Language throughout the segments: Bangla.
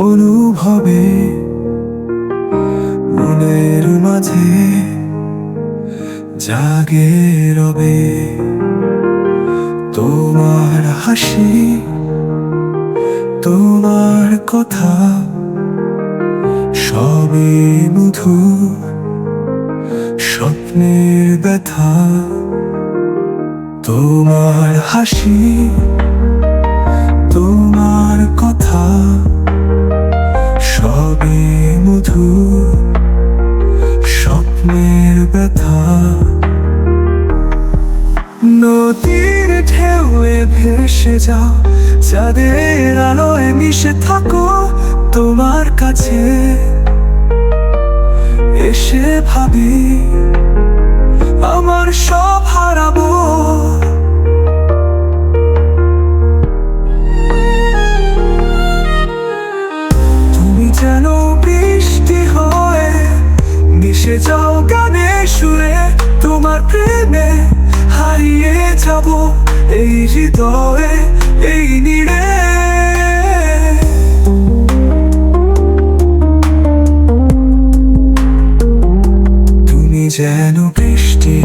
অনুভবে মনের মাঝে জাগে রবে তোমার হাসি, তোমার কথা সবই মধুর স্বপ্নের ব্যথা। তোমার হাসি, তোমার কথা সবই মধুর স্বপ্নের ব্যথা। নদীর ঢেউয়ে ভেসে যাও, চাঁদের আলোয় মিশে থাকো, তোমার কাছে এসে ভাবি আমার সব হারাবো। তুমি যেন বৃষ্টি হয়ে মিশে যাও গানে সুরে, তোমার প্রেমে হারিয়ে যাব এই হৃদয়ে, এই নীড়ে। তুমি যেন বৃষ্টি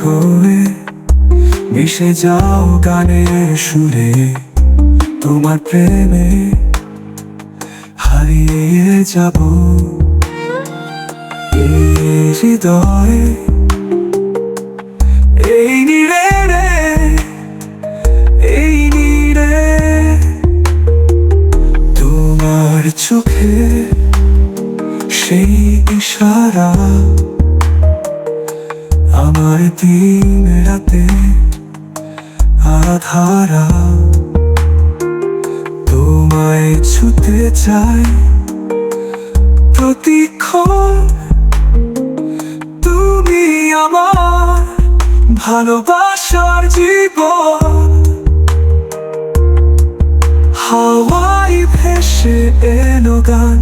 হয়ে মিশে যাও গানে সুরে, তোমার প্রেমে হারিয়ে যাব এই হৃদয়ে, এই নীড়ে রে, এই নীড়ে। তোমার চোখে সেই ইশারা আমার দিন রাতে আধারা। তোমায় ছুতে চাই প্রতিক্ষণ, তুমি আমার ভালোবাসার জীবন। হাওয়ায় ভেসে এলো গান,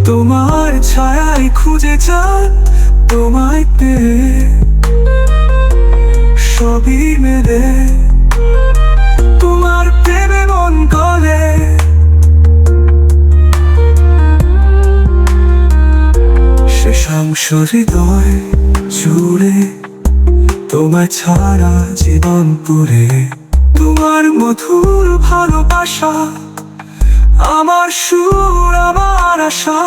তোমার ছায়ায় খুঁজে যান, তোমায় পেয়ে সবই মেলে, তোমার প্রেমে মন গলে। শেষাংশ হৃদয় জুড়ে তোমায় ছাড়া জীবন পুরে, তোমার মধুর ভালোবাসা আমার সুর, আমার আশা।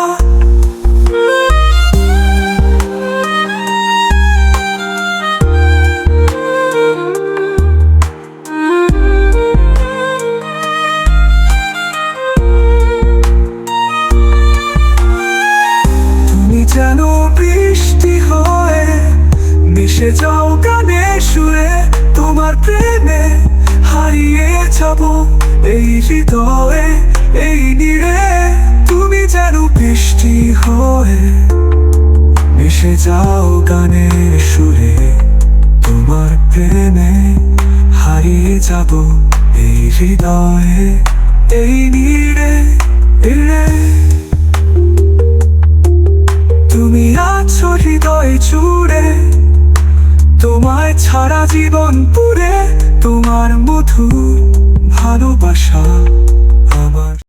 তুমি যেন বৃষ্টি হয়ে মিশে যাও গানে সুরে, তোমার প্রেমে হারিয়ে যাব এই হৃদয়ে, এই নীড়ে। তুমি যেন বৃষ্টি হয়ে মিশে যাও গানে সুরে, তোমার প্রেমে হারিয়ে যাব এই হৃদয়ে, এই নীড়ে, নীড়ে। তুমি আছো হৃদয় জুড়ে, তোমায় ছাড়া জীবন পুরে, তোমার মধুর ভালোবাসা আমার।